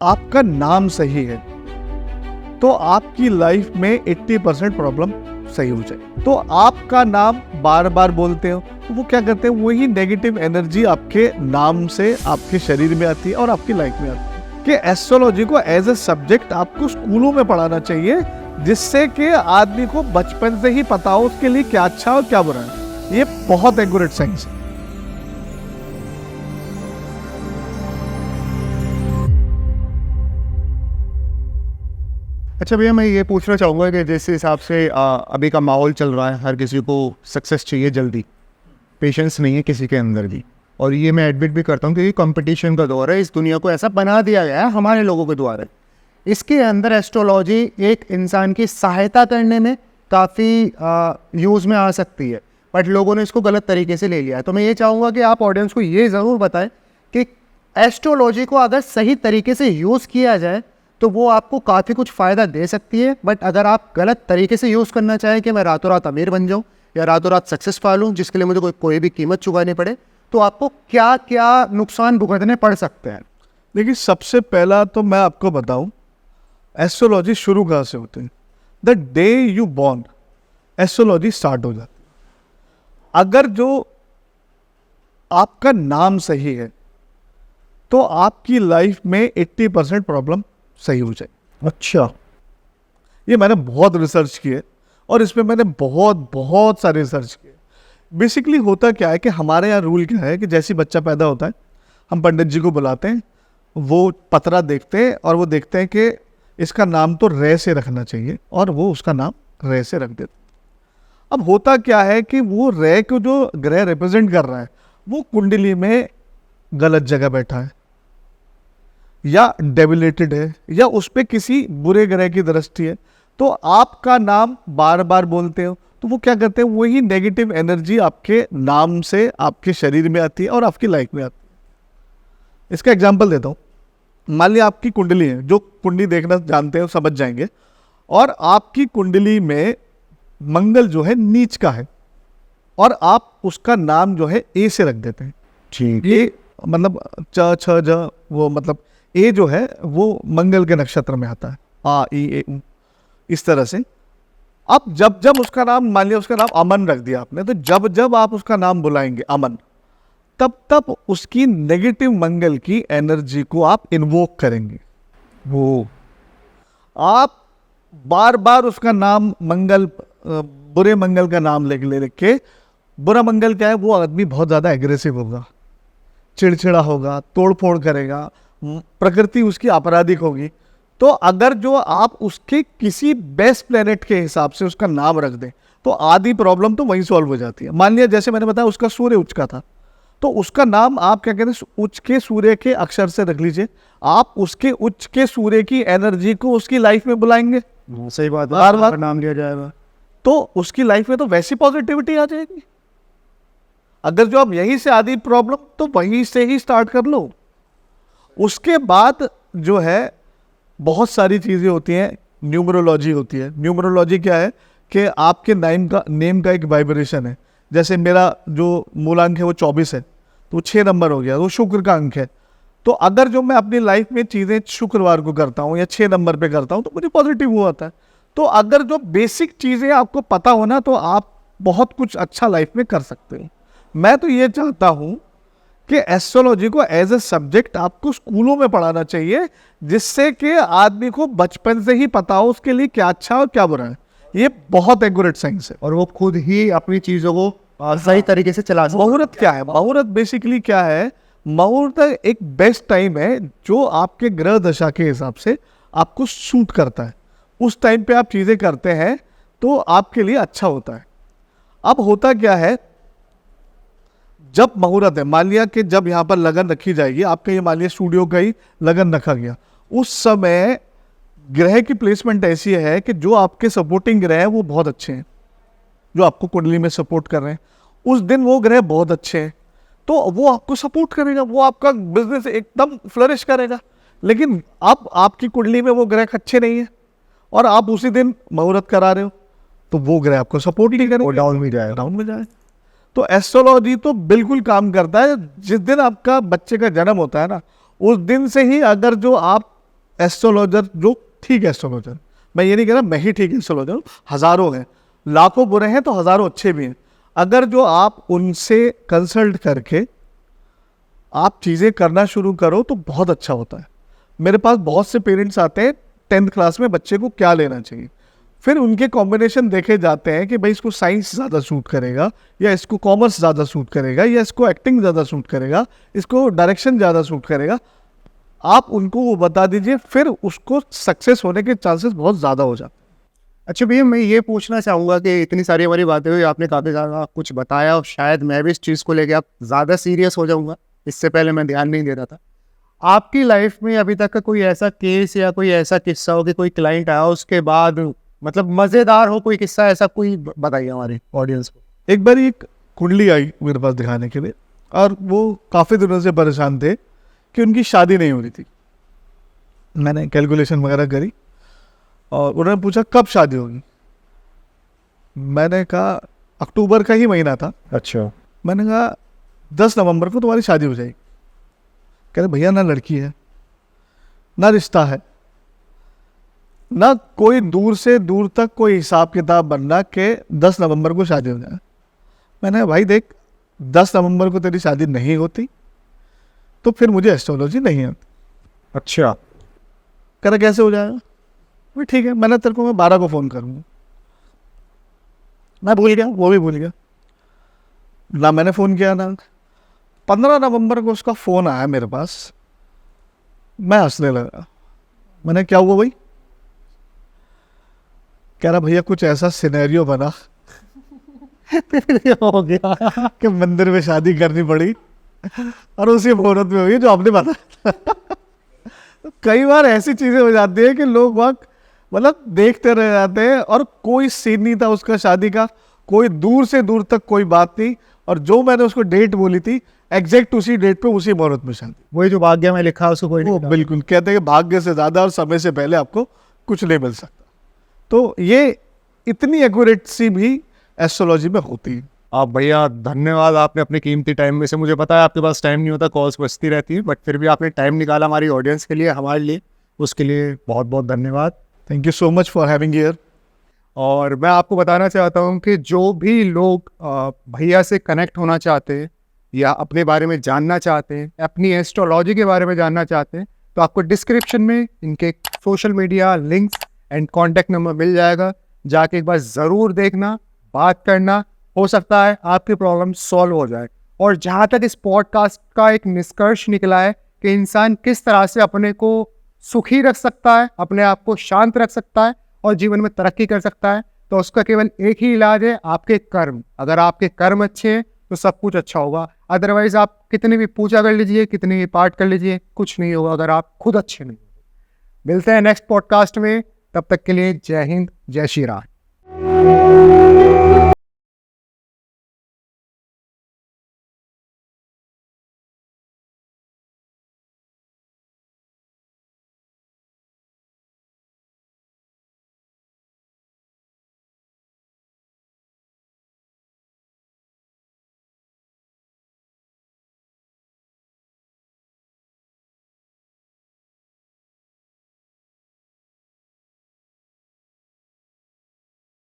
आपका नाम सही है तो आपकी लाइफ में 80% प्रॉब्लम सही हो जाए। तो आपका नाम बार बार बोलते हो तो वो क्या करते हैं, वही नेगेटिव एनर्जी आपके नाम से आपके शरीर में आती है और आपकी लाइफ में आती है। कि एस्ट्रोलॉजी को एज ए सब्जेक्ट आपको स्कूलों में पढ़ाना चाहिए, जिससे कि आदमी को बचपन से ही पता हो उसके लिए क्या अच्छा और क्या बुरा है। ये बहुत एक्यूरेट साइंस है। अच्छा भैया, मैं ये पूछना चाहूँगा कि जिस हिसाब से अभी का माहौल चल रहा है, हर किसी को सक्सेस चाहिए जल्दी, पेशेंस नहीं है किसी के अंदर भी। और ये मैं एडमिट भी करता हूँ कि कंपटीशन का दौर है, इस दुनिया को ऐसा बना दिया गया है हमारे लोगों के द्वारा। इसके अंदर एस्ट्रोलॉजी एक इंसान की सहायता करने में काफ़ी यूज़ में आ सकती है, बट लोगों ने इसको गलत तरीके से ले लिया है। तो मैं ये चाहूँगा कि आप ऑडियंस को ये ज़रूर बताएं कि एस्ट्रोलॉजी को अगर सही तरीके से यूज़ किया जाए तो वो आपको काफ़ी कुछ फ़ायदा दे सकती है, बट अगर आप गलत तरीके से यूज़ करना चाहें कि मैं रातों रात अमीर बन जाऊं या रातों रात सक्सेस पा लूं जिसके लिए मुझे कोई भी कीमत चुकानी पड़े, तो आपको क्या क्या नुकसान भुगतने पड़ सकते हैं। देखिए, सबसे पहला तो मैं आपको बताऊं, एस्ट्रोलॉजी शुरू कहाँ से होती है। The day you born astrology start हो जाती है। अगर जो आपका नाम सही है तो आपकी लाइफ में 80% प्रॉब्लम सही हो जाए। अच्छा, ये मैंने बहुत रिसर्च किए और इसमें मैंने बहुत सारे रिसर्च किए। बेसिकली होता क्या है कि हमारे यहाँ रूल क्या है कि जैसे बच्चा पैदा होता है हम पंडित जी को बुलाते हैं, वो पतरा देखते हैं और वो देखते हैं कि इसका नाम तो रे से रखना चाहिए और वो उसका नाम रे से रख देते। अब होता क्या है कि वो रे को जो ग्रह रिप्रेजेंट कर रहा है वो कुंडली में गलत जगह बैठा है या डेबिलेटेड है या उस पर किसी बुरे ग्रह की दृष्टि है, तो आपका नाम बार बार बोलते हो तो वो क्या करते हैं, वही नेगेटिव एनर्जी आपके नाम से आपके शरीर में आती है और आपकी लाइफ में आती है। इसका एग्जांपल देता हूँ। मान लिया आपकी कुंडली है, जो कुंडली देखना जानते हैं समझ जाएंगे, और आपकी कुंडली में मंगल जो है नीच का है और आप उसका नाम जो है ए से रख देते हैं। ठीक, ये मतलब च छ ज, वो मतलब ए जो है वो मंगल के नक्षत्र में आता है, आ ई ए उ, इस तरह से। अब जब जब उसका नाम, मान लिया उसका नाम अमन रख दिया आपने, तो जब जब आप उसका नाम बुलाएंगे अमन, तब तब उसकी नेगेटिव मंगल की एनर्जी को आप इन्वोक करेंगे। वो आप बार बार उसका नाम मंगल, बुरे मंगल का नाम लिख के, बुरा मंगल क्या है, वो आदमी बहुत ज़्यादा एग्रेसिव होगा, चिड़चिड़ा होगा, तोड़फोड़ करेगा, प्रकृति उसकी आपराधिक होगी। तो अगर जो आप उसके किसी बेस्ट प्लेनेट के हिसाब से उसका नाम रख दें तो आधी प्रॉब्लम तो वहीं सॉल्व हो जाती है। मान लिया जैसे मैंने बताया उसका सूर्य उच्च का था, तो उसका नाम आप क्या कहते हैं, उच्च के सूर्य के अक्षर से रख लीजिए। आप उसके उच्च के सूर्य की एनर्जी को उसकी लाइफ में बुलाएंगे, सही बात है, बार बार नाम लिया जाएगा तो उसकी लाइफ में तो वैसी पॉजिटिविटी आ जाएगी। अगर जो आप यहीं से आधी प्रॉब्लम तो वहीं से ही स्टार्ट कर लो। उसके बाद जो है बहुत सारी चीज़ें होती हैं, न्यूमरोलॉजी होती है। न्यूमरोलॉजी क्या है कि आपके नेम का एक वाइब्रेशन है। जैसे मेरा जो मूलांक है वो 24 है, तो 6 नंबर हो गया, वो शुक्र का अंक है। तो अगर जो मैं अपनी लाइफ में चीज़ें शुक्रवार को करता हूँ या 6 नंबर पे करता हूँ तो मुझे पॉजिटिव हुआ आता है। तो अगर जो बेसिक चीज़ें आपको पता हो ना, तो आप बहुत कुछ अच्छा लाइफ में कर सकते हो। मैं तो ये चाहता हूँ कि एस्ट्रोलॉजी को एज ए सब्जेक्ट आपको स्कूलों में पढ़ाना चाहिए, जिससे कि आदमी को बचपन से ही पता हो उसके लिए क्या अच्छा और क्या बुरा है। ये बहुत एक्यूरेट साइंस है और वो खुद ही अपनी चीज़ों को सही तरीके से चला सकता है। मुहूर्त क्या है, मुहूर्त बेसिकली क्या है, मुहूर्त एक बेस्ट टाइम है जो आपके ग्रह दशा के हिसाब से आपको सूट करता है। उस टाइम पे आप चीज़ें करते हैं तो आपके लिए अच्छा होता है। अब होता क्या है, जब मुहूर्त है, मान लिया कि जब यहाँ पर लगन रखी जाएगी, आपका ये मान लिया स्टूडियो का ही लगन रखा गया, उस समय ग्रह की प्लेसमेंट ऐसी है कि जो आपके सपोर्टिंग ग्रह हैं वो बहुत अच्छे हैं, जो आपको कुंडली में सपोर्ट कर रहे हैं, उस दिन वो ग्रह बहुत अच्छे हैं, तो वो आपको सपोर्ट करेगा, वो आपका बिजनेस एकदम फ्लरिश करेगा। लेकिन अब आपकी कुंडली में वो ग्रह अच्छे नहीं है और आप उसी दिन मुहूर्त करा रहे हो, तो वो ग्रह आपको सपोर्ट नहीं करेगा, डाउन में जाएगा, डाउन में जाए। तो एस्ट्रोलॉजी तो बिल्कुल काम करता है। जिस दिन आपका बच्चे का जन्म होता है ना, उस दिन से ही अगर जो आप एस्ट्रोलॉजर जो ठीक एस्ट्रोलॉजर, मैं ये नहीं कह रहा मैं ही ठीक एस्ट्रोलॉजर हूँ, हज़ारों हैं, लाखों बुरे हैं तो हज़ारों अच्छे भी हैं। अगर जो आप उनसे कंसल्ट करके आप चीज़ें करना शुरू करो तो बहुत अच्छा होता है। मेरे पास बहुत से पेरेंट्स आते हैं 10th क्लास में बच्चे को क्या लेना चाहिए, फिर उनके कॉम्बिनेशन देखे जाते हैं कि भाई इसको साइंस ज़्यादा सूट करेगा, या इसको कॉमर्स ज़्यादा सूट करेगा, या इसको एक्टिंग ज़्यादा सूट करेगा, इसको डायरेक्शन ज़्यादा सूट करेगा। आप उनको वो बता दीजिए, फिर उसको सक्सेस होने के चांसेस बहुत ज़्यादा हो जाते हैं। अच्छा भैया, मैं ये पूछना चाहूँगा कि इतनी सारी हमारी बातें हुई, आपने काफ़ी ज़्यादा कुछ बताया और शायद मैं भी इस चीज़ को लेके आप ज़्यादा सीरियस हो जाऊँगा, इससे पहले मैं ध्यान नहीं दे रहा था। आपकी लाइफ में अभी तक का कोई ऐसा केस या कोई ऐसा किस्सा हो कि कोई क्लाइंट आया उसके बाद मतलब मज़ेदार हो कोई किस्सा, ऐसा कोई बताइए हमारे ऑडियंस को। एक बार एक कुंडली आई मेरे पास दिखाने के लिए, और वो काफ़ी दिनों से परेशान थे कि उनकी शादी नहीं हो रही थी। मैंने कैलकुलेशन वगैरह करी और उन्होंने पूछा कब शादी होगी। मैंने कहा अक्टूबर का ही महीना था। अच्छा। मैंने कहा 10 नवंबर को तुम्हारी शादी हो जाएगी। कह रहे भैया ना लड़की है, ना रिश्ता है, ना कोई दूर से दूर तक कोई हिसाब किताब बनना के 10 नवंबर को शादी हो जाए। मैंने कहा भाई देख, 10 नवंबर को तेरी शादी नहीं होती तो फिर मुझे एस्ट्रोलॉजी नहीं आती। अच्छा। कह रहा कैसे हो जाएगा? भाई ठीक है, मैंने तेरे को मैं 12 को फ़ोन करूँगा। मैं भूल गया, वो भी भूल गया, ना मैंने फ़ोन किया ना। 15 नवंबर को उसका फ़ोन आया मेरे पास। मैं हंसने लगा। मैंने क्या हुआ भाई? कह रहा भैया कुछ ऐसा सिनेरियो बना हो गया। कि मंदिर में शादी करनी पड़ी और उसी मुहूर्त में हुई जो आपने बताया। कई बार ऐसी चीज़ें हो जाती है कि लोग वक्त मतलब देखते रह जाते हैं, और कोई सीन नहीं था उसका शादी का, कोई दूर से दूर तक कोई बात नहीं, और जो मैंने उसको डेट बोली थी एग्जैक्ट उसी डेट पे उसी मुहूर्त में शादी। वही जो भाग्य में लिखा है उसको कोई वो नहीं। बिल्कुल कहते हैं कि भाग्य से ज़्यादा और समय से पहले आपको कुछ नहीं मिल सकता। तो ये इतनी एक्यूरेसी भी एस्ट्रोलॉजी में होती है। आप भैया धन्यवाद, आपने अपने कीमती टाइम में से, मुझे पता है आपके पास टाइम नहीं होता, कॉल्स बजती रहती है, बट फिर भी आपने टाइम निकाला हमारी ऑडियंस के लिए, हमारे लिए, उसके लिए बहुत बहुत धन्यवाद। Thank you so much for having here. और मैं आपको बताना चाहता हूँ कि जो भी लोग भैया से कनेक्ट होना चाहते हैं या अपने बारे में जानना चाहते हैं, अपनी एस्ट्रोलॉजी के बारे में जानना चाहते हैं, तो आपको डिस्क्रिप्शन में इनके social media links and contact number मिल जाएगा। जाके एक बार ज़रूर देखना, बात करना, हो सकता है आपकी प्रॉब्लम सॉल्व हो जाए। और जहाँ तक इस पॉडकास्ट का एक निष्कर्ष निकला है कि इंसान किस तरह से अपने को सुखी रख सकता है, अपने आप को शांत रख सकता है और जीवन में तरक्की कर सकता है, तो उसका केवल एक ही इलाज है, आपके कर्म। अगर आपके कर्म अच्छे हैं तो सब कुछ अच्छा होगा, अदरवाइज आप कितनी भी पूजा कर लीजिए, कितनी भी पाठ कर लीजिए, कुछ नहीं होगा अगर आप खुद अच्छे नहीं होंगे। मिलते हैं नेक्स्ट पॉडकास्ट में, तब तक के लिए जय हिंद, जय श्री राम।